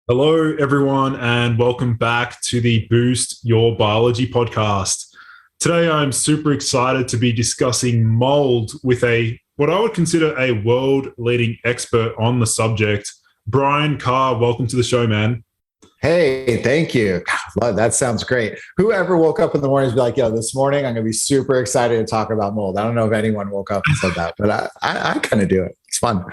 Hello, everyone, and welcome back to the Boost Your Biology podcast. Today, I'm super excited to be discussing mold with what I would consider a world-leading expert on the subject. Brian Karr, welcome to the show, man. Hey, thank you. God, that sounds great. Whoever woke up in the morning and be like, yo, this morning I'm going to be super excited to talk about mold. I don't know if anyone woke up and said that, but I kind of do it. It's fun.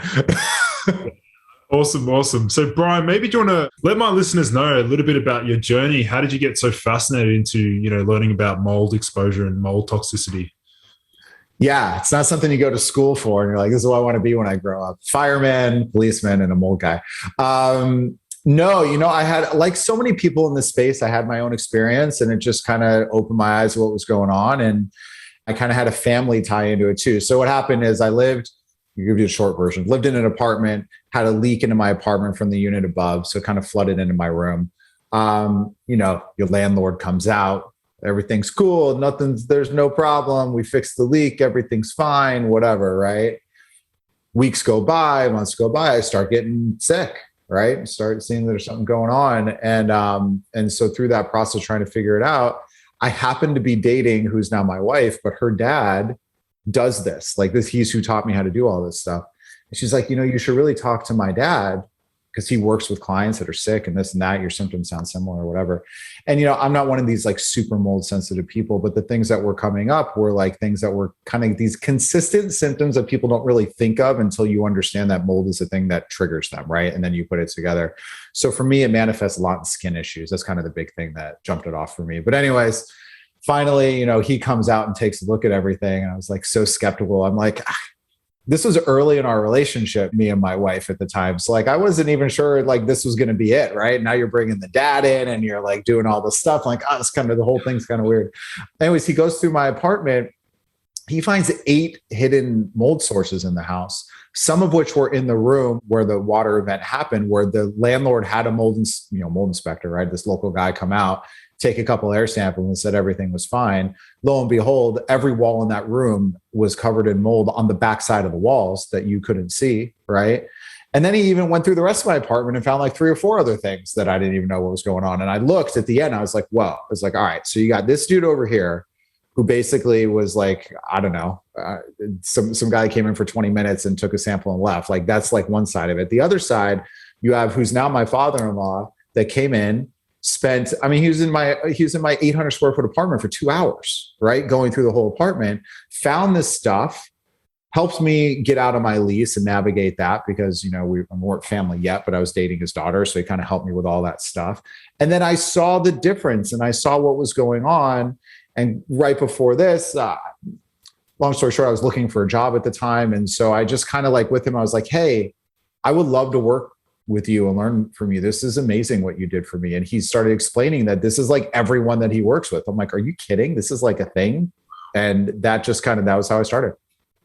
Awesome, awesome. So, Brian, maybe do you want to let my listeners know a little bit about your journey? How did you get so fascinated into, learning about mold exposure and mold toxicity? Yeah, it's not something you go to school for and you're like, this is what I want to be when I grow up. Fireman, policeman, and a mold guy. No, I had, like so many people in this space, I had my own experience and it just kind of opened my eyes to what was going on. And I kind of had a family tie into it too. So what happened is give you a short version, lived in an apartment, had a leak into my apartment from the unit above. So it kind of flooded into my room. Your landlord comes out, everything's cool. There's no problem. We fixed the leak. Everything's fine, whatever. Right. Weeks go by, months go by. I start getting sick. Right. Start seeing there's something going on. And so through that process, trying to figure it out, I happen to be dating who's now my wife, but her dad does this. Like this, he's who taught me how to do all this stuff. And she's like, you should really talk to my dad because he works with clients that are sick and this and that. Your symptoms sound similar or whatever. And, I'm not one of these like super mold sensitive people, but the things that were coming up were like things that were kind of these consistent symptoms that people don't really think of until you understand that mold is a thing that triggers them. Right. And then you put it together. So for me, it manifests a lot in skin issues. That's kind of the big thing that jumped it off for me. But anyways, finally, he comes out and takes a look at everything. And I was like, so skeptical. I'm like, this was early in our relationship, me and my wife at the time. So like, I wasn't even sure like this was going to be it. Right. Now you're bringing the dad in and you're like doing all this stuff. I'm like, it's kind of, the whole thing's kind of weird. Anyways, he goes through my apartment. He finds 8 hidden mold sources in the house, some of which were in the room where the water event happened, where the landlord had a mold inspector, right? This local guy come out, take a couple air samples and said everything was fine. Lo and behold, every wall in that room was covered in mold on the backside of the walls that you couldn't see, right? And then he even went through the rest of my apartment and found like 3 or 4 other things that I didn't even know what was going on. And I looked at the end, I was like, whoa. I was like, all right, so you got this dude over here who basically was like, I don't know, some guy came in for 20 minutes and took a sample and left. Like that's like one side of it. The other side, you have who's now my father-in-law that came in, he was in my 800 square foot apartment for 2 hours, right? Going through the whole apartment, found this stuff, helped me get out of my lease and navigate that because, we weren't family yet, but I was dating his daughter. So he kind of helped me with all that stuff. And then I saw the difference and I saw what was going on. And right before this, long story short, I was looking for a job at the time. And so I just kind of like with him, I was like, hey, I would love to work with you and learn from you. This is amazing what you did for me. And he started explaining that this is like everyone that he works with. I'm like, are you kidding? This is like a thing. And that was how I started.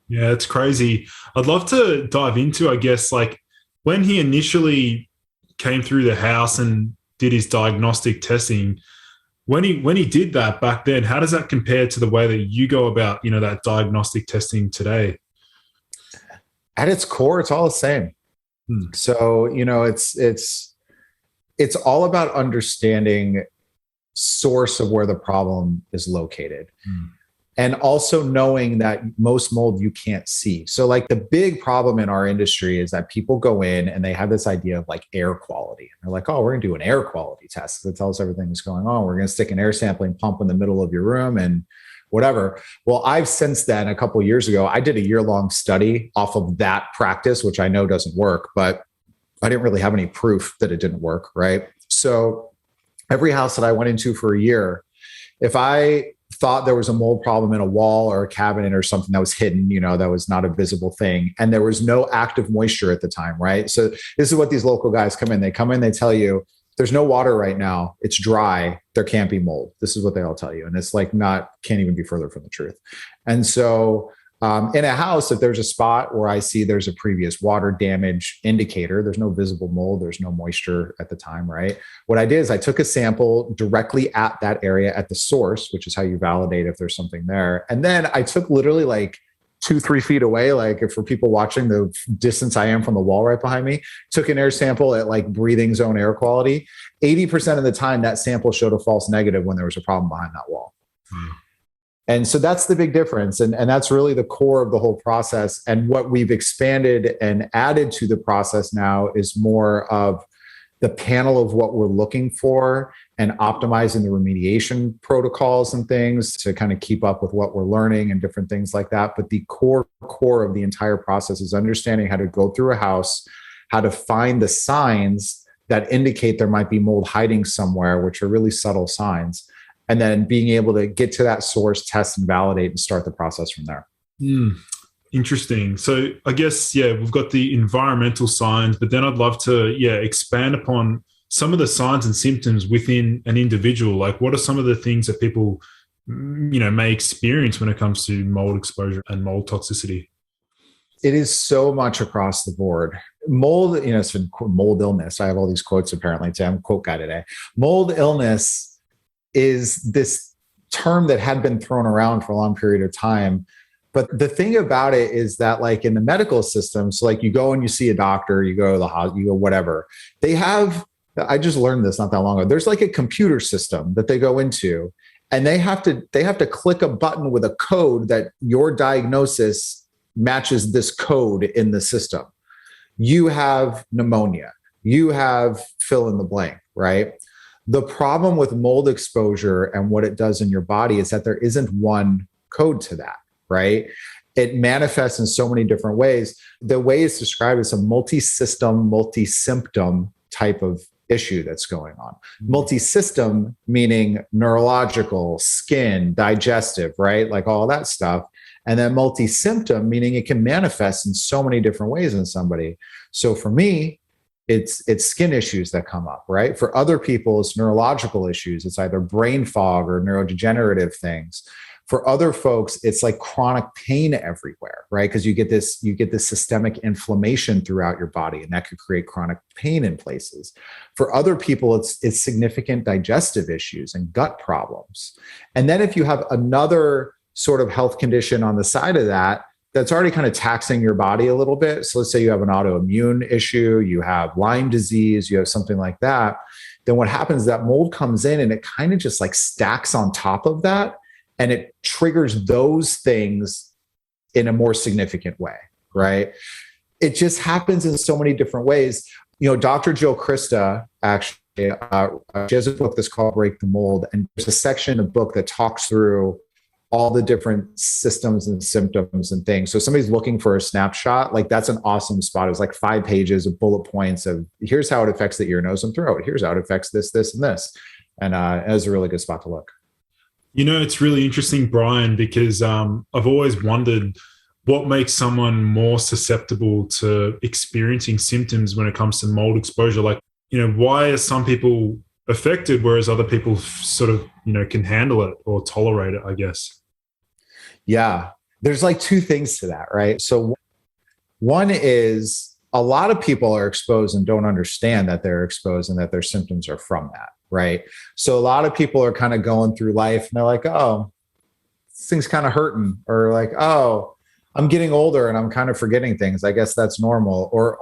Yeah, it's crazy. I'd love to dive into, I guess, like when he initially came through the house and did his diagnostic testing, when he did that back then, how does that compare to the way that you go about, that diagnostic testing today? At its core, it's all the same. So, it's all about understanding source of where the problem is located. And also knowing that most mold you can't see. So like the big problem in our industry is that people go in and they have this idea of like air quality. And they're like, oh, we're gonna do an air quality test that tells everything that's going on. We're gonna stick an air sampling pump in the middle of your room and whatever. Well, I've since then, a couple of years ago, I did a year-long study off of that practice, which I know doesn't work, but I didn't really have any proof that it didn't work, right? So every house that I went into for a year, if I thought there was a mold problem in a wall or a cabinet or something that was hidden, that was not a visible thing, and there was no active moisture at the time, right? So this is what these local guys come in. They come in, they tell you, there's no water right now. It's dry. There can't be mold. This is what they all tell you. And it's like can't even be further from the truth. And so in a house, if there's a spot where I see there's a previous water damage indicator, there's no visible mold, there's no moisture at the time, right? What I did is I took a sample directly at that area at the source, which is how you validate if there's something there. And then I took literally like 2-3 feet away, like if for people watching the distance I am from the wall right behind me, took an air sample at like breathing zone air quality, 80% of the time that sample showed a false negative when there was a problem behind that wall. And so that's the big difference. And that's really the core of the whole process. And what we've expanded and added to the process now is more of the panel of what we're looking for and optimizing the remediation protocols and things to kind of keep up with what we're learning and different things like that. But the core of the entire process is understanding how to go through a house, how to find the signs that indicate there might be mold hiding somewhere, which are really subtle signs, and then being able to get to that source, test and validate, and start the process from there. Interesting. So I guess, we've got the environmental signs, but then I'd love to, expand upon some of the signs and symptoms within an individual. Like, what are some of the things that people, may experience when it comes to mold exposure and mold toxicity? It is so much across the board. Mold, it's been mold illness. I have all these quotes apparently. I'm a quote guy today. Mold illness is this term that had been thrown around for a long period of time. But the thing about it is that, like, in the medical system, so like you go and you see a doctor, you go to the hospital, you go whatever, they have, I just learned this not that long ago. There's like a computer system that they go into, and they have to click a button with a code that your diagnosis matches this code in the system. You have pneumonia, you have fill in the blank, right? The problem with mold exposure and what it does in your body is that there isn't one code to that, right? It manifests in so many different ways. The way it's described is a multi-system, multi-symptom type of issue that's going on. Multi-system meaning neurological, skin, digestive, right? Like all that stuff. And then multi-symptom meaning it can manifest in so many different ways in somebody. So for me, it's skin issues that come up, right? For other people, it's neurological issues. It's either brain fog or neurodegenerative things. For other folks, it's like chronic pain everywhere, right? Because you get this systemic inflammation throughout your body, and that could create chronic pain in places. For other people, it's significant digestive issues and gut problems. And then if you have another sort of health condition on the side of that, that's already kind of taxing your body a little bit. So let's say you have an autoimmune issue, you have Lyme disease, you have something like that. Then what happens is that mold comes in and it kind of just like stacks on top of that, and it triggers those things in a more significant way, right? It just happens in so many different ways. Dr. Jill Krista, actually, she has a book that's called Break the Mold. And there's a section of the book that talks through all the different systems and symptoms and things. So if somebody's looking for a snapshot, like that's an awesome spot. It was like 5 pages of bullet points of here's how it affects the ear, nose, and throat. Here's how it affects this, this, and this. And it was a really good spot to look. It's really interesting, Brian, because I've always wondered what makes someone more susceptible to experiencing symptoms when it comes to mold exposure. Like, why are some people affected, whereas other people sort of, can handle it or tolerate it, I guess? Yeah, there's like 2 things to that, right? So one is a lot of people are exposed and don't understand that they're exposed and that their symptoms are from that, right? So a lot of people are kind of going through life and they're like, oh, this thing's kind of hurting, or like, oh, I'm getting older and I'm kind of forgetting things. I guess that's normal. Or,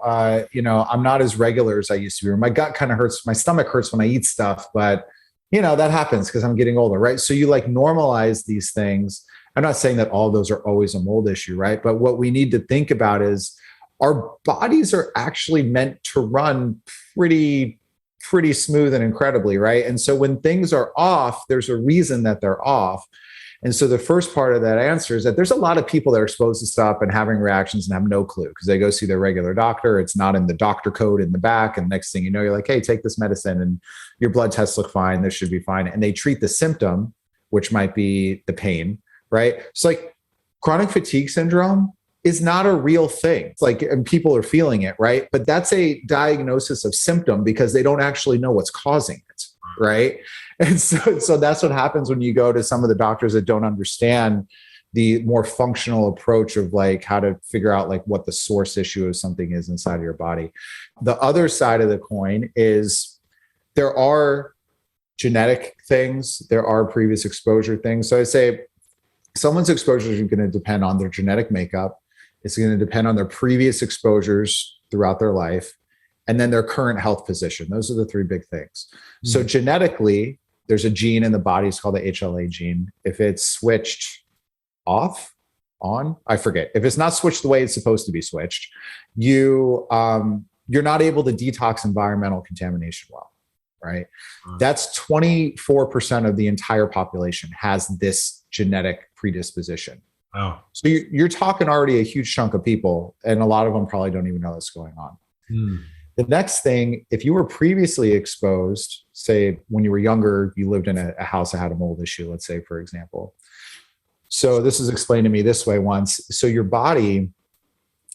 I'm not as regular as I used to be. Or my gut kind of hurts. My stomach hurts when I eat stuff, but that happens because I'm getting older, right? So you like normalize these things. I'm not saying that all of those are always a mold issue, right? But what we need to think about is our bodies are actually meant to run pretty smooth and incredibly, right? And so when things are off, there's a reason that they're off. And so the first part of that answer is that there's a lot of people that are exposed to stuff and having reactions and have no clue because they go see their regular doctor. It's not in the doctor code in the back. And next thing you know, you're like, hey, take this medicine and your blood tests look fine. This should be fine. And they treat the symptom, which might be the pain, right? So like chronic fatigue syndrome is not a real thing. It's like, and people are feeling it, right? But that's a diagnosis of symptom because they don't actually know what's causing it, right? And so that's what happens when you go to some of the doctors that don't understand the more functional approach of like how to figure out like what the source issue of something is inside of your body. The other side of the coin is there are genetic things, there are previous exposure things. So I say Someone's exposures are going to depend on their genetic makeup. It's going to depend on their previous exposures throughout their life, and then their current health position. Those are the three big things. Mm-hmm. So genetically, there's a gene in the body. It's called the HLA gene. If it's switched off, on, I forget. If it's not switched the way it's supposed to be switched, you're not able to detox environmental contamination well, right? That's 24% of the entire population has this genetic predisposition. Wow. So you're talking already a huge chunk of people, and a lot of them probably don't even know what's going on. The next thing, if you were previously exposed, say when you were younger, you lived in a house that had a mold issue, let's say, for example. So this is explained to me this way once. So your body,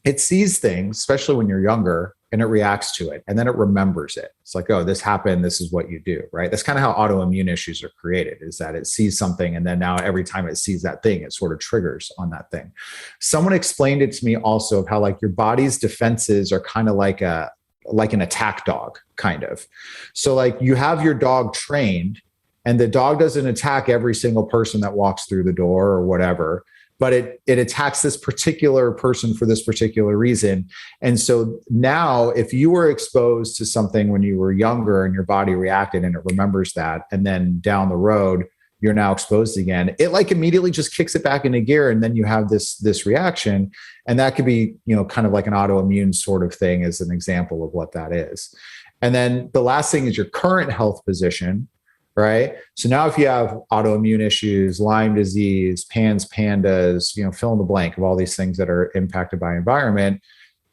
it sees things, especially when you're younger, and it reacts to it, and then it remembers it. It's like, oh, this happened, this is what you do, right? That's kind of how autoimmune issues are created, is that it sees something, and then now every time it sees that thing, it sort of triggers on that thing. Someone explained it to me also of how like your body's defenses are kind of like an attack dog, kind of. So like you have your dog trained, and the dog doesn't attack every single person that walks through the door or whatever, but it attacks this particular person for this particular reason. And so now if you were exposed to something when you were younger and your body reacted and it remembers that, and then down the road, you're now exposed again, it like immediately just kicks it back into gear. And then you have this reaction. And that could be, kind of like an autoimmune sort of thing as an example of what that is. And then the last thing is your current health position, right? So now if you have autoimmune issues, Lyme disease, pandas, fill in the blank of all these things that are impacted by environment,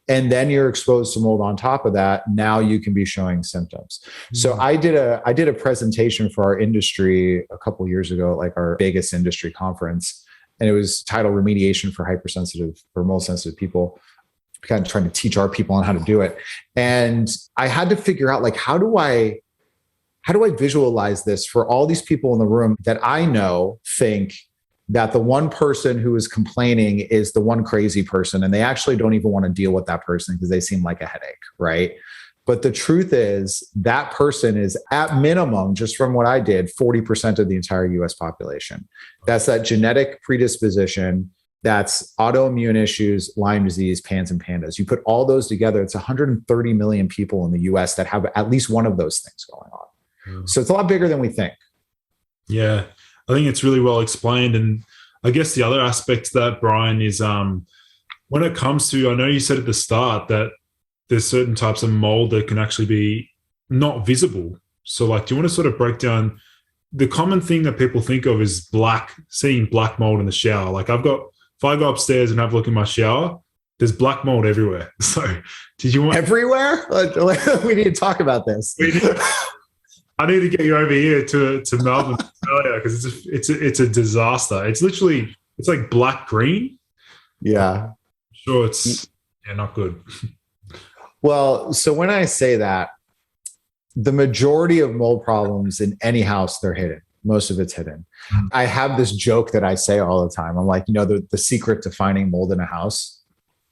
and then you're exposed to mold on top of that, now you can be showing symptoms. Mm-hmm. So I did a presentation for our industry a couple of years ago at like our biggest industry conference, and it was titled Remediation for Hypersensitive or Mold Sensitive People, kind of trying to teach our people on how to do it. And I had to figure out like, how do I visualize this for all these people in the room that I know think that the one person who is complaining is the one crazy person, and they actually don't even want to deal with that person because they seem like a headache, right? But the truth is that person is at minimum, just from what I did, 40% of the entire US population. That's that genetic predisposition. That's autoimmune issues, Lyme disease, and pandas. You put all those together, it's 130 million people in the US that have at least one of those things going on. So it's a lot bigger than we think. Yeah, I think it's really well explained. And I guess the other aspect to that, Brian, is when it comes to, I know you said at the start that there's certain types of mold that can actually be not visible. So like, do you want to sort of break down the common thing that people think of is seeing black mold in the shower? Like if I go upstairs and have a look in my shower, there's black mold everywhere. So did you want... Everywhere? We need to talk about this. I need to get you over here to Melbourne, Australia, because it's a disaster. It's like black green. Yeah. Sure, it's not good. Well, so when I say that, the majority of mold problems in any house, they're hidden. Most of it's hidden. Mm-hmm. I have this joke that I say all the time. I'm like, the secret to finding mold in a house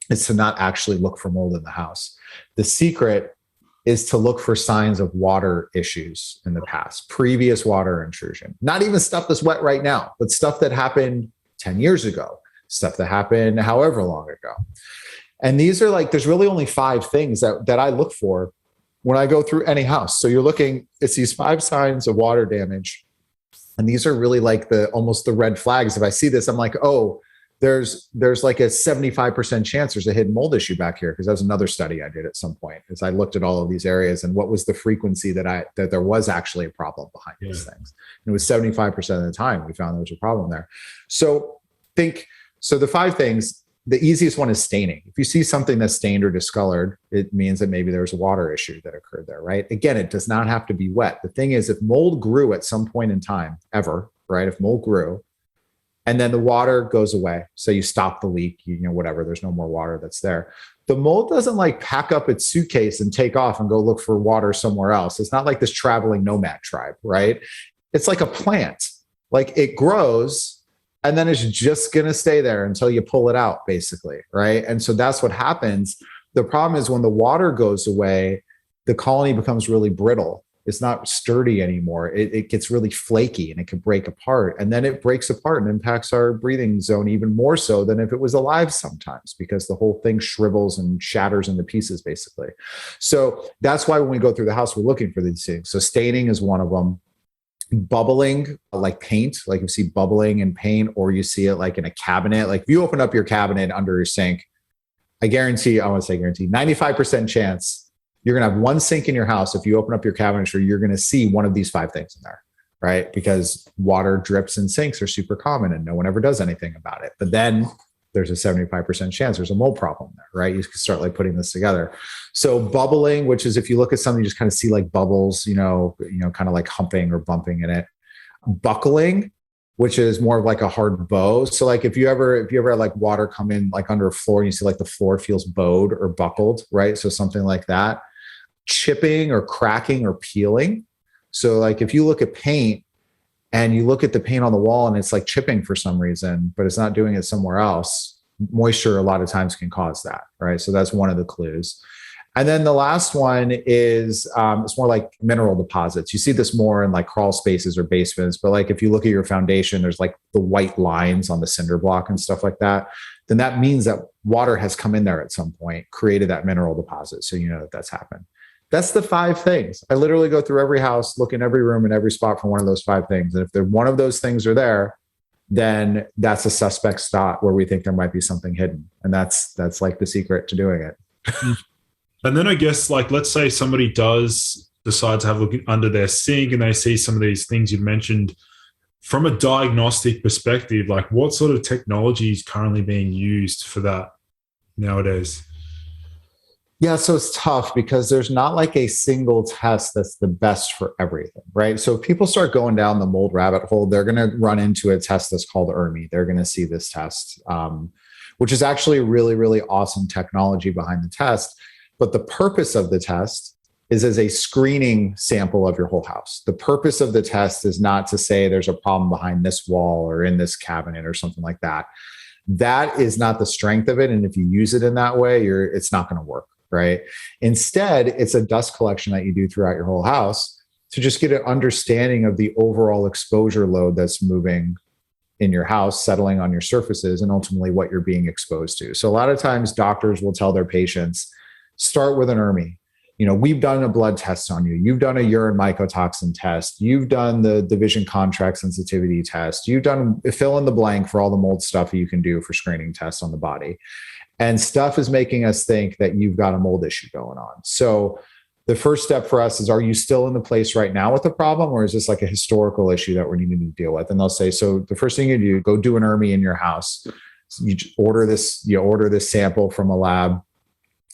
is to not actually look for mold in the house. The secret is to look for signs of water issues in the past, previous water intrusion, not even stuff that's wet right now, but stuff that happened 10 years ago, stuff that happened however long ago. And these are like, there's really only 5 things that I look for when I go through any house. So you're looking, it's these 5 signs of water damage. And these are really like almost the red flags. If I see this, I'm like, oh, there's like a 75% chance there's a hidden mold issue back here, because that was another study I did at some point, as I looked at all of these areas and what was the frequency that there was actually a problem behind these things. And it was 75% of the time we found there was a problem there. So the 5 things, the easiest one is staining. If you see something that's stained or discolored, it means that maybe there's a water issue that occurred there, right? Again, it does not have to be wet. The thing is, if mold grew at some point in time, ever, right? If mold grew, and then the water goes away. So you stop the leak, whatever, there's no more water that's there. The mold doesn't like pack up its suitcase and take off and go look for water somewhere else. It's not like this traveling nomad tribe, right? It's like a plant. Like it grows and then it's just going to stay there until you pull it out, basically, right? And so that's what happens. The problem is when the water goes away, the colony becomes really brittle. it's not sturdy anymore. It gets really flaky and it can break apart. And then it breaks apart and impacts our breathing zone even more so than if it was alive sometimes, because the whole thing shrivels and shatters into pieces, basically. So that's why when we go through the house, we're looking for these things. So staining is one of them. Bubbling, like paint, like you see bubbling in paint, or you see it like in a cabinet. Like if you open up your cabinet under your sink, I guarantee, I want to say guarantee, 95% chance you're going to have one sink in your house. If you open up your cabinetry, you're going to see one of these 5 things in there, right? Because water drips in sinks are super common and no one ever does anything about it. But then there's a 75% chance there's a mold problem there, right? You can start like putting this together. So bubbling, which is if you look at something, you just kind of see like bubbles, kind of like humping or bumping in it. Buckling, which is more of like a hard bow. So like if you ever had like water come in like under a floor and you see like the floor feels bowed or buckled, right? So something like that. Chipping or cracking or peeling. So like if you look at paint and you look at the paint on the wall and it's like chipping for some reason, but it's not doing it somewhere else, moisture a lot of times can cause that, right? So that's one of the clues. And then the last one is it's more like mineral deposits. You see this more in like crawl spaces or basements, but like if you look at your foundation, there's like the white lines on the cinder block and stuff like that. Then that means that water has come in there at some point, created that mineral deposit. So you know that that's happened. That's the 5 things. I literally go through every house, look in every room and every spot for one of those 5 things. And if one of those things are there, then that's a suspect spot where we think there might be something hidden. And that's like the secret to doing it. And then I guess, like, let's say somebody does decide to have a look under their sink and they see some of these things you mentioned. From a diagnostic perspective, like what sort of technology is currently being used for that nowadays? Yeah, so it's tough because there's not like a single test that's the best for everything, right? So if people start going down the mold rabbit hole, they're going to run into a test that's called ERMI. They're going to see this test, which is actually really, really awesome technology behind the test. But the purpose of the test is as a screening sample of your whole house. The purpose of the test is not to say there's a problem behind this wall or in this cabinet or something like that. That is not the strength of it. And if you use it in that way, it's not going to work. Right? Instead, it's a dust collection that you do throughout your whole house to just get an understanding of the overall exposure load that's moving in your house, settling on your surfaces, and ultimately what you're being exposed to. So a lot of times doctors will tell their patients, start with an ERMI. We've done a blood test on you. You've done a urine mycotoxin test. You've done the division contract sensitivity test. You've done fill in the blank for all the mold stuff you can do for screening tests on the body. And stuff is making us think that you've got a mold issue going on. So the first step for us is, are you still in the place right now with the problem, or is this like a historical issue that we're needing to deal with? And they'll say, so the first thing you do, go do an ERMI in your house. You order this sample from a lab.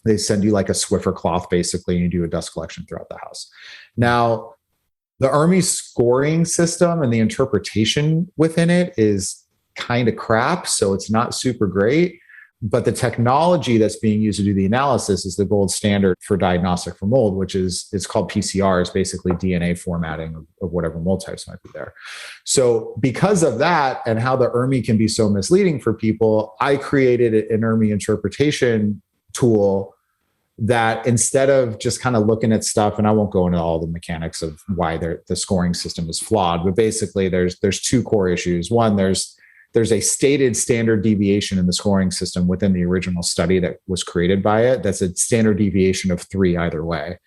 They send you like a Swiffer cloth, basically, and you do a dust collection throughout the house. Now, the ERMI scoring system and the interpretation within it is kind of crap, so it's not super great. But the technology that's being used to do the analysis is the gold standard for diagnostic for mold, which it's called PCR, is basically DNA formatting of whatever mold types might be there. So because of that and how the ERMI can be so misleading for people, I created an ERMI interpretation tool that, instead of just kind of looking at stuff, and I won't go into all the mechanics of why the scoring system is flawed, but basically there's 2 core issues. One, there's a stated standard deviation in the scoring system within the original study that was created by it. That's a standard deviation of 3 either way,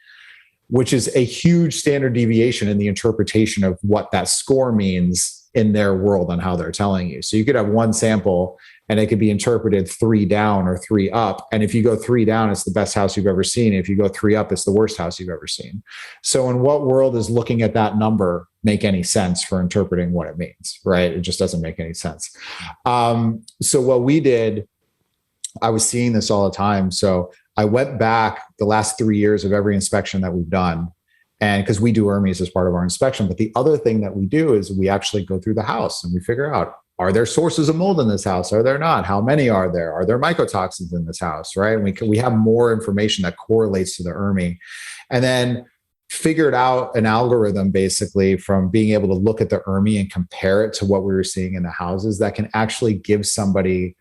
which is a huge standard deviation in the interpretation of what that score means in their world on how they're telling you. So you could have one sample and it could be interpreted 3 down or 3 up. And if you go 3 down, it's the best house you've ever seen. If you go 3 up, it's the worst house you've ever seen. So in what world is looking at that number make any sense for interpreting what it means, right? It just doesn't make any sense. So what we did, I was seeing this all the time. So I went back the last 3 years of every inspection that we've done. And because we do ERMIs as part of our inspection. But the other thing that we do is we actually go through the house and we figure out, are there sources of mold in this house? Are there not? How many are there? Are there mycotoxins in this house, right? And we have more information that correlates to the ERMI. And then figured out an algorithm basically from being able to look at the ERMI and compare it to what we were seeing in the houses that can actually give somebody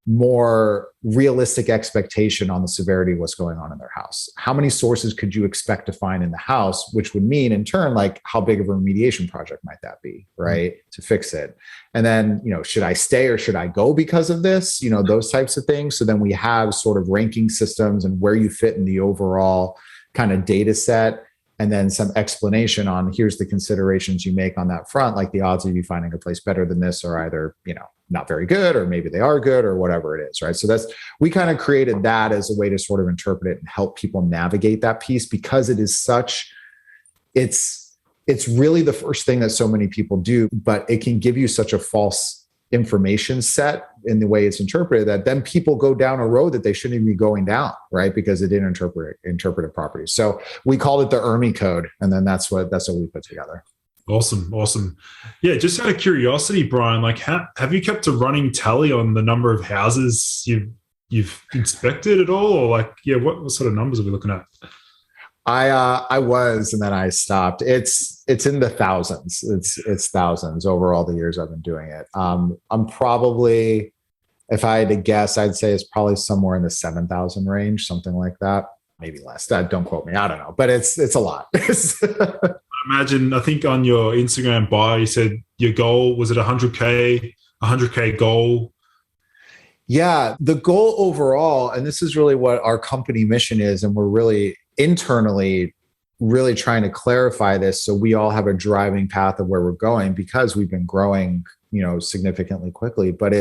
more realistic expectation on the severity of what's going on in their house. How many sources could you expect to find in the house, which would mean in turn, like how big of a remediation project might that be, right? To fix it. And then, should I stay or should I go because of this? Those types of things. So then we have sort of ranking systems and where you fit in the overall kind of data set. And then some explanation on here's the considerations you make on that front, like the odds of you finding a place better than this are either, not very good, or maybe they are good, or whatever it is, right? So we kind of created that as a way to sort of interpret it and help people navigate that piece, because it is it's really the first thing that so many people do, but it can give you such a false information set in the way it's interpreted that then people go down a road that they shouldn't even be going down, right? Because it didn't interpret it properly. So we called it the ERMI code, and then that's what we put together. Awesome. Yeah, just out of curiosity, Brian, like have you kept a running tally on the number of houses you've inspected at all? Or like, yeah, what sort of numbers are we looking at? I was, and then I stopped. It's in the thousands. It's thousands over all the years I've been doing it. I'm probably, if I had to guess, I'd say it's probably somewhere in the 7,000 range, something like that. Maybe less. Don't quote me. I don't know, but it's a lot. I think on your Instagram bio, you said your goal was it 100K goal. Yeah, the goal overall, and this is really what our company mission is, and we're really internally really trying to clarify this so we all have a driving path of where we're going, because we've been growing, significantly quickly. But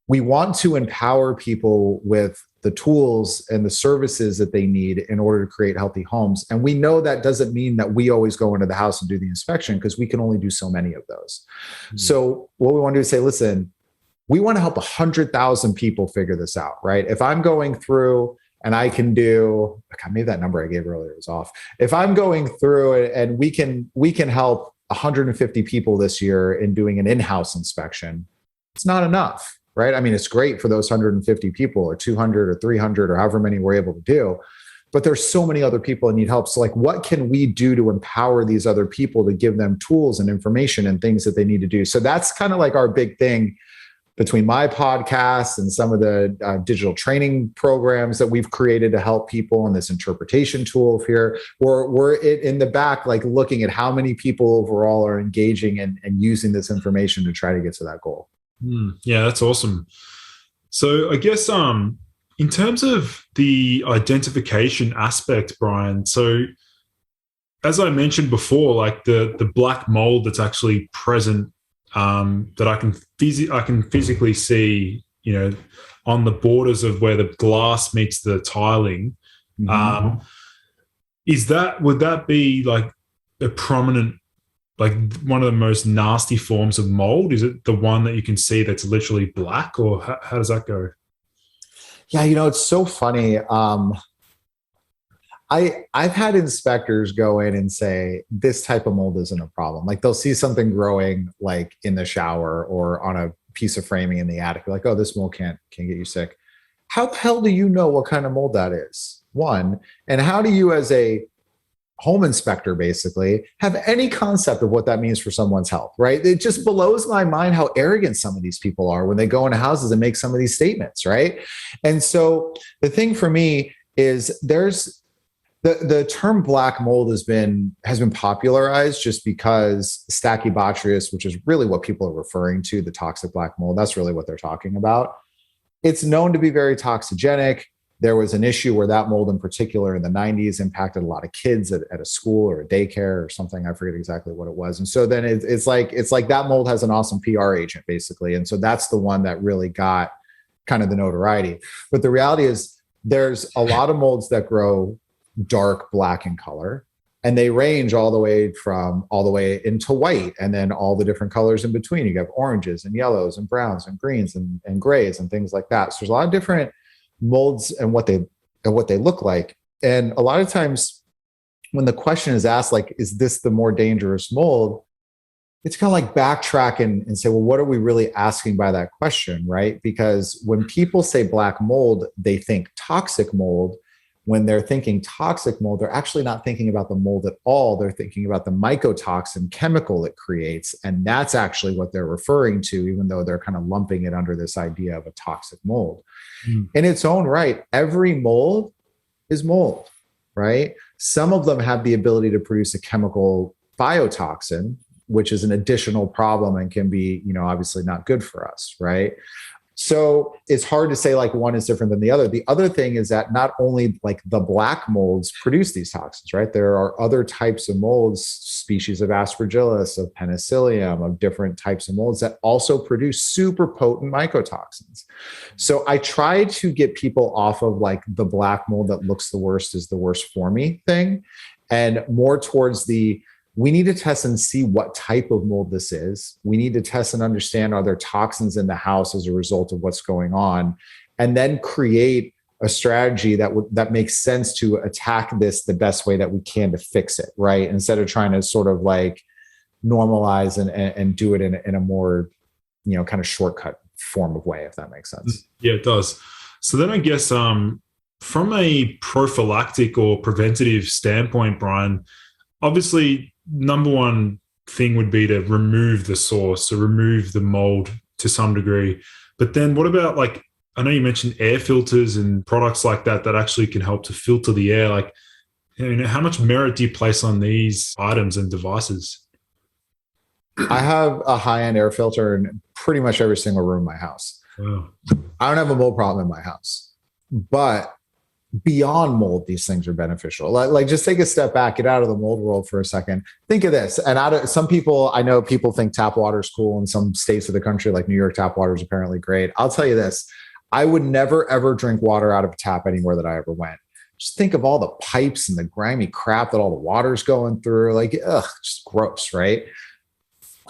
we want to empower people with the tools and the services that they need in order to create healthy homes. And we know that doesn't mean that we always go into the house and do the inspection, because we can only do so many of those. Mm-hmm. So what we want to do is say, listen, we want to help 100,000 people figure this out, right? If I'm going through and I can do, maybe that number I gave earlier was off. If I'm going through and we can help 150 people this year in doing an in-house inspection, it's not enough, right? I mean, it's great for those 150 people or 200 or 300 or however many we're able to do, but there's so many other people that need help. So like, what can we do to empower these other people to give them tools and information and things that they need to do? So that's kind of like our big thing between my podcast and some of the digital training programs that we've created to help people, and this interpretation tool here. We're in the back, like looking at how many people overall are engaging and using this information to try to get to that goal. Yeah, that's awesome. So I guess in terms of the identification aspect, Brian, so as I mentioned before, like the black mold that's actually present, that I can physically see, on the borders of where the glass meets the tiling. Mm-hmm. Would that be like a prominent, like one of the most nasty forms of mold? Is it the one that you can see that's literally black, or how does that go? Yeah, it's so funny. I've had inspectors go in and say, this type of mold isn't a problem. Like they'll see something growing like in the shower or on a piece of framing in the attic. Like, oh, this mold can't get you sick. How the hell do you know what kind of mold that is? One, and how do you as a home inspector basically have any concept of what that means for someone's health, right? It just blows my mind how arrogant some of these people are when they go into houses and make some of these statements, right? And so the thing for me is the term black mold has been popularized just because Stachybotrys, which is really what people are referring to, the toxic black mold, that's really what they're talking about. It's known to be very toxigenic. There was an issue where that mold in particular in the 90s impacted a lot of kids at a school or a daycare or something. I forget exactly what it was. And so then it's like that mold has an awesome PR agent basically. And so that's the one that really got kind of the notoriety. But the reality is there's a lot of molds that grow dark black in color, and they range all the way into white, and then all the different colors in between. You have oranges and yellows and browns and greens and grays and things like that. So there's a lot of different molds and what they look like. And a lot of times when the question is asked, like, is this the more dangerous mold? It's kind of like backtrack and say, well, what are we really asking by that question, right? Because when people say black mold, they think toxic mold, when they're thinking toxic mold, they're actually not thinking about the mold at all. They're thinking about the mycotoxin chemical it creates. And that's actually what they're referring to, even though they're kind of lumping it under this idea of a toxic mold. In its own right, every mold is mold, right? Some of them have the ability to produce a chemical biotoxin, which is an additional problem and can be, obviously not good for us, right? So it's hard to say like one is different than the other. The other thing is that not only like the black molds produce these toxins, right? There are other types of molds, species of Aspergillus, of Penicillium, of different types of molds that also produce super potent mycotoxins. So I try to get people off of like the black mold that looks the worst is the worst for me thing, and more towards we need to test and see what type of mold this is. We need to test and understand, are there toxins in the house as a result of what's going on? And then create a strategy that makes sense to attack this the best way that we can to fix it, right? Instead of trying to sort of like normalize and do it in a more, kind of shortcut form of way, if that makes sense. Yeah, it does. So then I guess from a prophylactic or preventative standpoint, Brian, obviously, number one thing would be to remove the source, so remove the mold to some degree. But then what about, like, I know you mentioned air filters and products like that actually can help to filter the air. Like, how much merit do you place on these items and devices? I have a high-end air filter in pretty much every single room in my house. Wow. I don't have a mold problem in my house, but beyond mold, these things are beneficial. Like just take a step back, get out of the mold world for a second. Think of this. And some people, I know people think tap water is cool in some states of the country, like New York, tap water is apparently great. I'll tell you this. I would never, ever drink water out of a tap anywhere that I ever went. Just think of all the pipes and the grimy crap that all the water's going through. Like, just gross, right?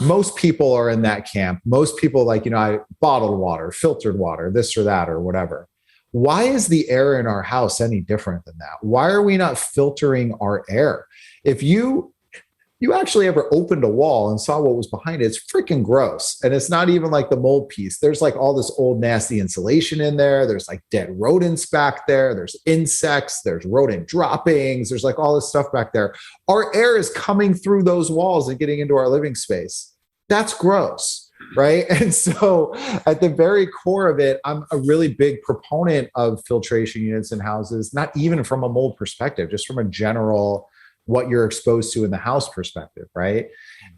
Most people are in that camp. Most people like, I bottled water, filtered water, this or that or whatever. Why is the air in our house any different than that? Why are we not filtering our air? If you actually ever opened a wall and saw what was behind it, it's freaking gross. And it's not even like the mold piece. There's like all this old nasty insulation in there. There's like dead rodents back there. There's insects. There's rodent droppings. There's like all this stuff back there. Our air is coming through those walls and getting into our living space. That's gross. Right. And so at the very core of it, I'm a really big proponent of filtration units in houses, not even from a mold perspective, just from a general what you're exposed to in the house perspective. Right.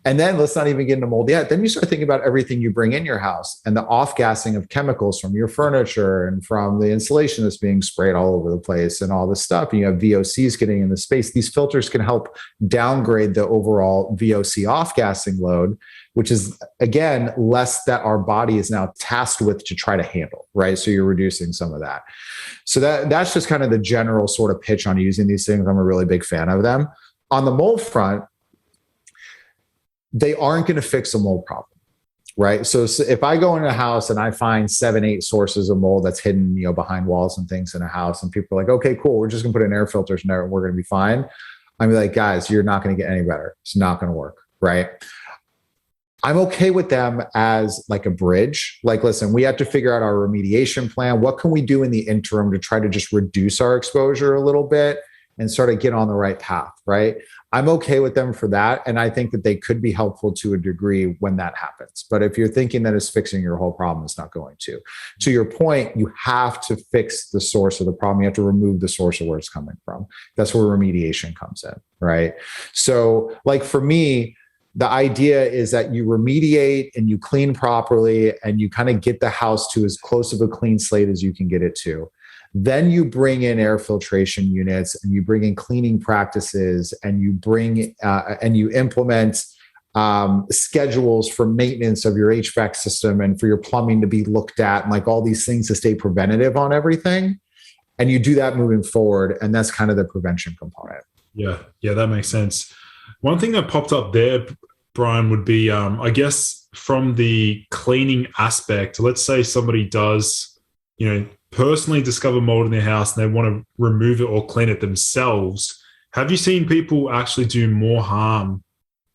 And then let's not even get into mold yet. Then you start thinking about everything you bring in your house and the off-gassing of chemicals from your furniture and from the insulation that's being sprayed all over the place and all this stuff. You have VOCs getting in the space. These filters can help downgrade the overall VOC off-gassing load, which is, again, less that our body is now tasked with to try to handle, right? So you're reducing some of that. So that's just kind of the general sort of pitch on using these things. I'm a really big fan of them. On the mold front, they aren't going to fix a mold problem, right? So if I go in a house and I find 7, 8 sources of mold that's hidden, behind walls and things in a house, and people are like, okay, cool, we're just going to put in air filters in there and we're going to be fine. I'm like, guys, you're not going to get any better. It's not going to work, right? I'm okay with them as like a bridge. Like, listen, we have to figure out our remediation plan. What can we do in the interim to try to just reduce our exposure a little bit and sort of get on the right path, right? I'm okay with them for that. And I think that they could be helpful to a degree when that happens. But if you're thinking that it's fixing your whole problem, it's not going to. To your point, you have to fix the source of the problem. You have to remove the source of where it's coming from. That's where remediation comes in, right? So like for me, the idea is that you remediate and you clean properly and you kind of get the house to as close of a clean slate as you can get it to. Then you bring in air filtration units and you bring in cleaning practices and you bring and you implement schedules for maintenance of your HVAC system and for your plumbing to be looked at and like all these things to stay preventative on everything. And you do that moving forward. And that's kind of the prevention component. Yeah, that makes sense. One thing that popped up there, Brian, would be, I guess, from the cleaning aspect. Let's say somebody does, personally discover mold in their house and they want to remove it or clean it themselves. Have you seen people actually do more harm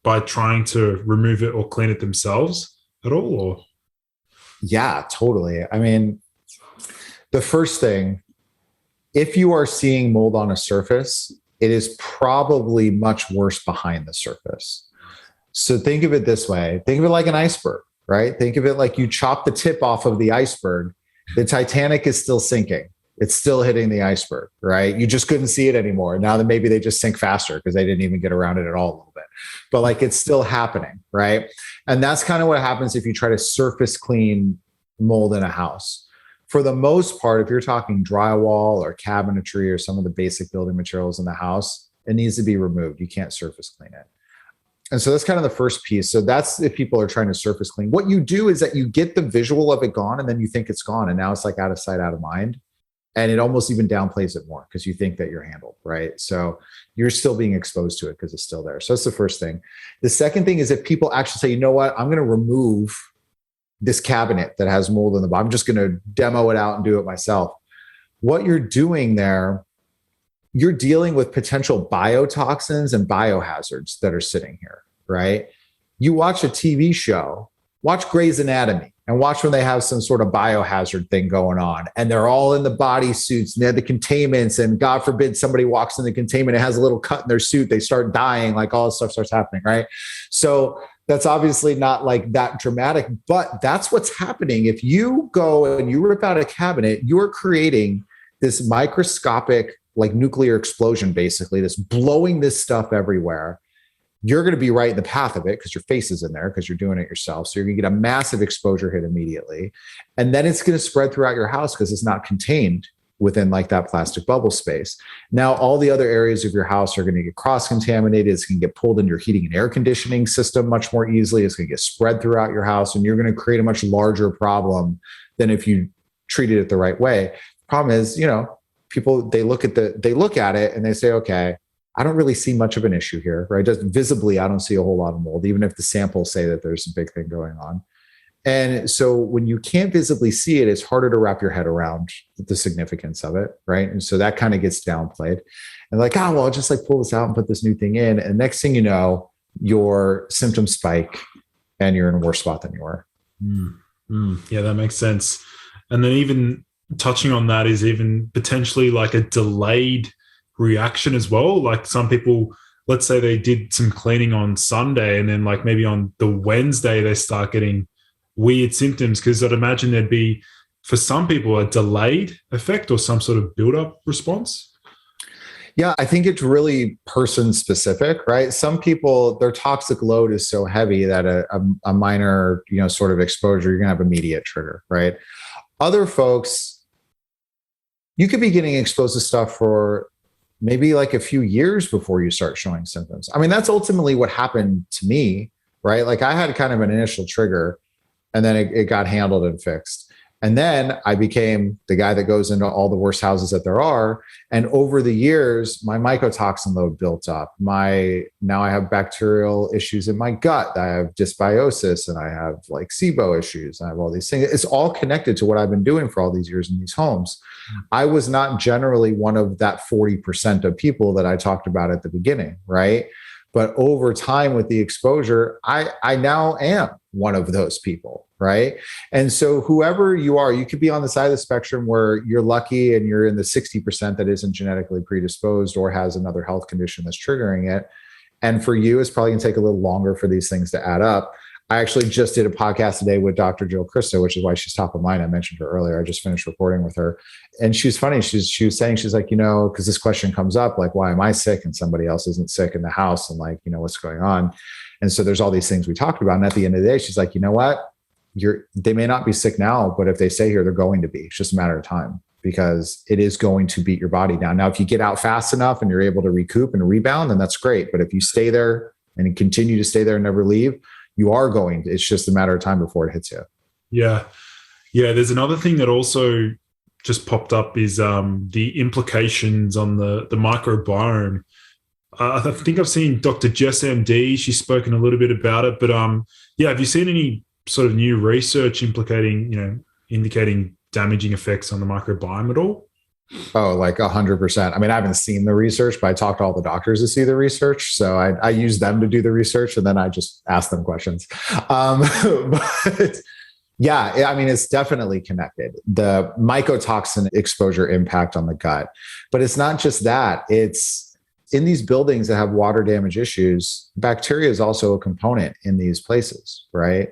by trying to remove it or clean it themselves at all? Or? Yeah, totally. I mean, the first thing if you are seeing mold on a surface, it is probably much worse behind the surface. So think of it this way. Think of it like an iceberg, right? Think of it like you chop the tip off of the iceberg. The Titanic is still sinking. It's still hitting the iceberg, right? You just couldn't see it anymore. Now that maybe they just sink faster because they didn't even get around it at all a little bit. But like it's still happening, right? And that's kind of what happens if you try to surface clean mold in a house. For the most part, if you're talking drywall or cabinetry or some of the basic building materials in the house, it needs to be removed. You can't surface clean it. And so that's kind of the first piece. So that's if people are trying to surface clean. What you do is that you get the visual of it gone and then you think it's gone. And now it's like out of sight, out of mind. And it almost even downplays it more because you think that you're handled, right? So you're still being exposed to it because it's still there. So that's the first thing. The second thing is if people actually say, you know what, I'm going to remove this cabinet that has mold in the bottom. I'm just going to demo it out and do it myself. What you're doing there, you're dealing with potential biotoxins and biohazards that are sitting here, right? You watch a TV show, watch Grey's Anatomy, and watch when they have some sort of biohazard thing going on. And they're all in the body suits and they have the containments. And God forbid somebody walks in the containment and has a little cut in their suit. They start dying, like all this stuff starts happening, right? So that's obviously not like that dramatic, but that's what's happening. If you go and you rip out a cabinet, you're creating this microscopic, like nuclear explosion, basically, that's blowing this stuff everywhere. You're going to be right in the path of it because your face is in there because you're doing it yourself. So you're going to get a massive exposure hit immediately. And then it's going to spread throughout your house because it's not contained within like that plastic bubble space. Now, all the other areas of your house are going to get cross-contaminated. It's going to get pulled in your heating and air conditioning system much more easily. It's going to get spread throughout your house and you're going to create a much larger problem than if you treated it the right way. The problem is, you know, people, they look at it and they say, okay, I don't really see much of an issue here, right? Just visibly, I don't see a whole lot of mold, even if the samples say that there's a big thing going on. And so when you can't visibly see it, it's harder to wrap your head around the significance of it, right? And so that kind of gets downplayed. And like, oh, well, I'll just like pull this out and put this new thing in. And next thing you know, your symptoms spike and you're in a worse spot than you were. Yeah, that makes sense. And then even touching on that is even potentially like a delayed reaction as well. Like some people, let's say they did some cleaning on Sunday and then like maybe on the Wednesday they start getting weird symptoms, because I'd imagine there'd be, for some people, a delayed effect or some sort of build-up response. Yeah, I think it's really person specific, right? Some people, their toxic load is so heavy that a minor, you know, sort of exposure, you're gonna have immediate trigger, right? Other folks, you could be getting exposed to stuff for maybe like a few years before you start showing symptoms. I mean, that's ultimately what happened to me, right? Like I had kind of an initial trigger and then it got handled and fixed. And then I became the guy that goes into all the worst houses that there are. And over the years, my mycotoxin load built up. Now I have bacterial issues in my gut. I have dysbiosis and I have like SIBO issues. I have all these things. It's all connected to what I've been doing for all these years in these homes. I was not generally one of that 40% of people that I talked about at the beginning, right? But over time with the exposure, I now am one of those people, right? And so whoever you are, you could be on the side of the spectrum where you're lucky and you're in the 60% that isn't genetically predisposed or has another health condition that's triggering it. And for you, it's probably going to take a little longer for these things to add up. I actually just did a podcast today with Dr. Jill Christo, which is why she's top of mind. I mentioned her earlier. I just finished recording with her. And she's funny. She was saying, she's like, you know, because this question comes up, like, why am I sick and somebody else isn't sick in the house? And like, you know, what's going on? And so there's all these things we talked about. And at the end of the day, she's like, you know what? They may not be sick now, but if they stay here, they're going to be. It's just a matter of time because it is going to beat your body down. Now, if you get out fast enough and you're able to recoup and rebound, then that's great. But if you stay there and continue to stay there and never leave, you are going. It's just a matter of time before it hits you. Yeah. There's another thing that also just popped up is the implications on the microbiome. I think I've seen Dr. Jess MD. She's spoken a little bit about it, but have you seen any sort of new research indicating damaging effects on the microbiome at all? Oh, like 100%. I mean, I haven't seen the research, but I talked to all the doctors to see the research. So I use them to do the research and then I just ask them questions. But Yeah, I mean, it's definitely connected. The mycotoxin exposure impact on the gut. But it's not just that. It's in these buildings that have water damage issues, bacteria is also a component in these places, right?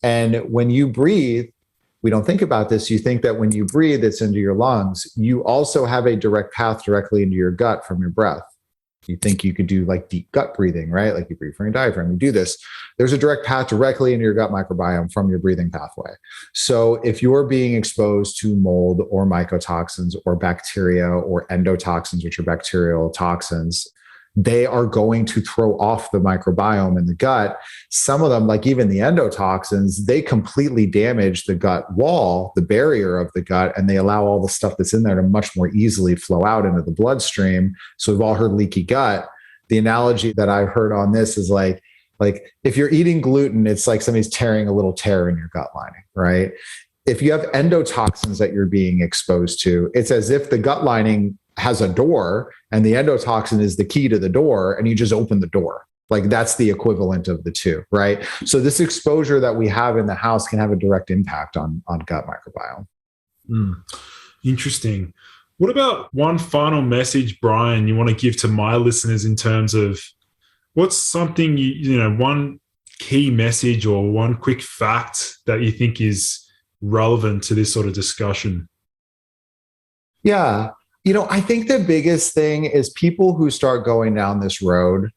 And when you breathe, we don't think about this. You think that when you breathe, it's into your lungs. You also have a direct path directly into your gut from your breath. You think you could do like deep gut breathing, right? Like you breathe from your diaphragm, you do this. There's a direct path directly into your gut microbiome from your breathing pathway. So if you're being exposed to mold or mycotoxins or bacteria or endotoxins, which are bacterial toxins, they are going to throw off the microbiome in the gut. Some of them, like even the endotoxins, they completely damage the gut wall, the barrier of the gut, and they allow all the stuff that's in there to much more easily flow out into the bloodstream. So we've all heard leaky gut. The analogy that I've heard on this is like if you're eating gluten, it's like somebody's tearing a little tear in your gut lining, right? If you have endotoxins that you're being exposed to, it's as if the gut lining has a door and the endotoxin is the key to the door and you just open the door. Like that's the equivalent of the two, right? So this exposure that we have in the house can have a direct impact on gut microbiome. Interesting. What about one final message, Brian, you want to give to my listeners in terms of what's something, one key message or one quick fact that you think is relevant to this sort of discussion? Yeah. I think the biggest thing is people who start going down this road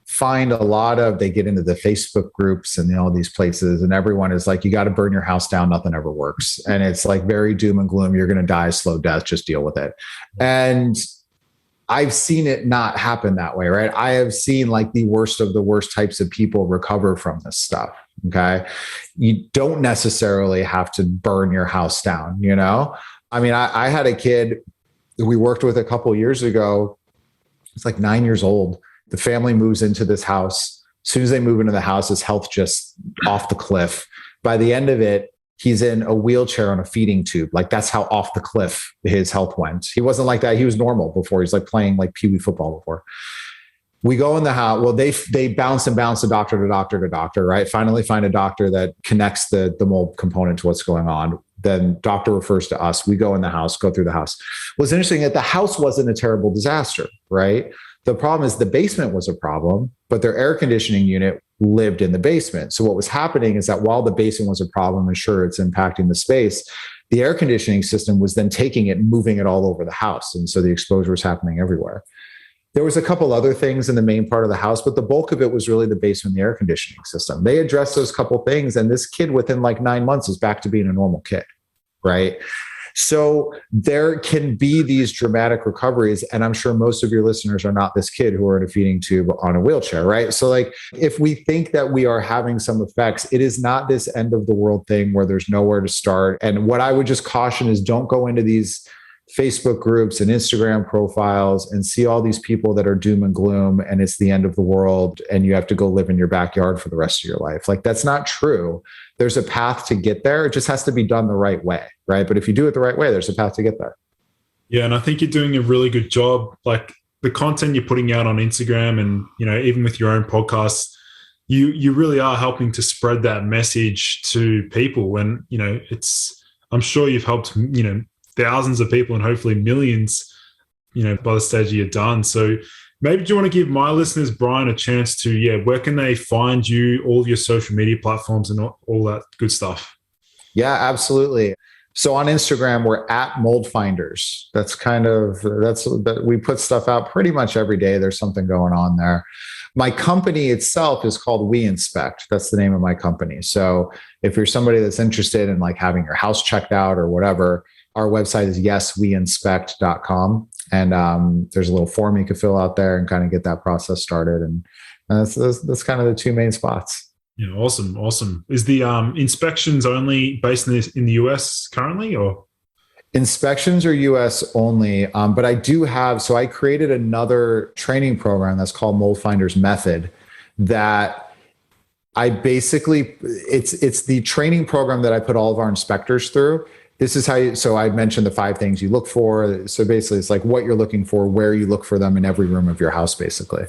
find they get into the Facebook groups and all these places, and everyone is like, you got to burn your house down. Nothing ever works. And it's like very doom and gloom. You're going to die a slow death. Just deal with it. And I've seen it not happen that way, right? I have seen like the worst of the worst types of people recover from this stuff. Okay. You don't necessarily have to burn your house down, I mean, I had a kid we worked with a couple of years ago. It's like 9 years old. The family moves into this house. As soon as they move into the house, his health just off the cliff. By the end of it, he's in a wheelchair on a feeding tube. Like that's how off the cliff his health went. He wasn't like that. He was normal before. He's like playing like Pee Wee football before. We go in the house. Well, they bounce and bounce to doctor to doctor to doctor, right? Finally find a doctor that connects the mold component to what's going on. Then doctor refers to us. We go in the house, go through the house. What's interesting that the house wasn't a terrible disaster, right? The problem is the basement was a problem, but their air conditioning unit lived in the basement. So what was happening is that while the basement was a problem, and sure, it's impacting the space, the air conditioning system was then taking it and moving it all over the house. And so the exposure was happening everywhere. There was a couple other things in the main part of the house, but the bulk of it was really the basement, the air conditioning system. They addressed those couple things, and this kid within like 9 months is back to being a normal kid, right? So there can be these dramatic recoveries. And I'm sure most of your listeners are not this kid who are in a feeding tube on a wheelchair, right? So like, if we think that we are having some effects, it is not this end of the world thing where there's nowhere to start. And what I would just caution is don't go into these Facebook groups and Instagram profiles and see all these people that are doom and gloom and it's the end of the world and you have to go live in your backyard for the rest of your life. Like that's not true. There's a path to get there. It just has to be done the right way, right? But if you do it the right way, there's a path to get there. Yeah, and I think you're doing a really good job. Like the content you're putting out on Instagram and, even with your own podcasts, you really are helping to spread that message to people. And, I'm sure you've helped, thousands of people and hopefully millions, by the stage you're done. So maybe do you want to give my listeners, Brian, a chance to, where can they find you, all of your social media platforms and all that good stuff? Yeah, absolutely. So on Instagram, we're at Moldfinders. We put stuff out pretty much every day. There's something going on there. My company itself is called We Inspect. That's the name of my company. So if you're somebody that's interested in like having your house checked out or whatever, our website is yesweinspect.com. And there's a little form you can fill out there and kind of get that process started. And that's kind of the two main spots. Yeah, awesome. Is the inspections only based in the US currently, or? Inspections are US only, but I do have, so I created another training program that's called Moldfinders Method that I basically, it's the training program that I put all of our inspectors through. this is how you, so I mentioned the 5 things you look for. So basically it's like what you're looking for, where you look for them in every room of your house, basically.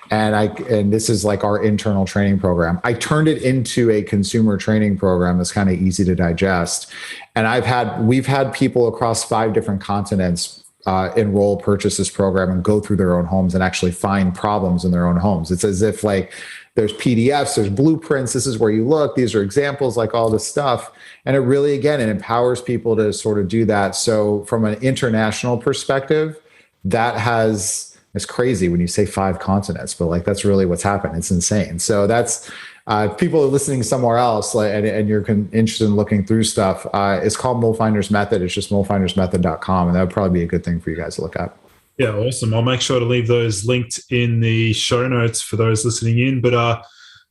And this is like our internal training program. I turned it into a consumer training program that's kind of easy to digest. And we've had people across 5 different continents enroll, purchase this program and go through their own homes and actually find problems in their own homes. It's as if like there's PDFs, there's blueprints. This is where you look. These are examples, like all this stuff. And it really, again, it empowers people to sort of do that. So from an international perspective, it's crazy when you say 5 continents, but like, that's really what's happened. It's insane. So that's, if people are listening somewhere else, like, and you're interested in looking through stuff, it's called Moldfinders Method. It's just moldfindersmethod.com. And that would probably be a good thing for you guys to look at. Yeah, awesome. I'll make sure to leave those linked in the show notes for those listening in. But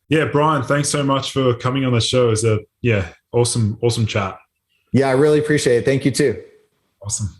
yeah, Brian, thanks so much for coming on the show. It's awesome chat. Yeah, I really appreciate it. Thank you too. Awesome.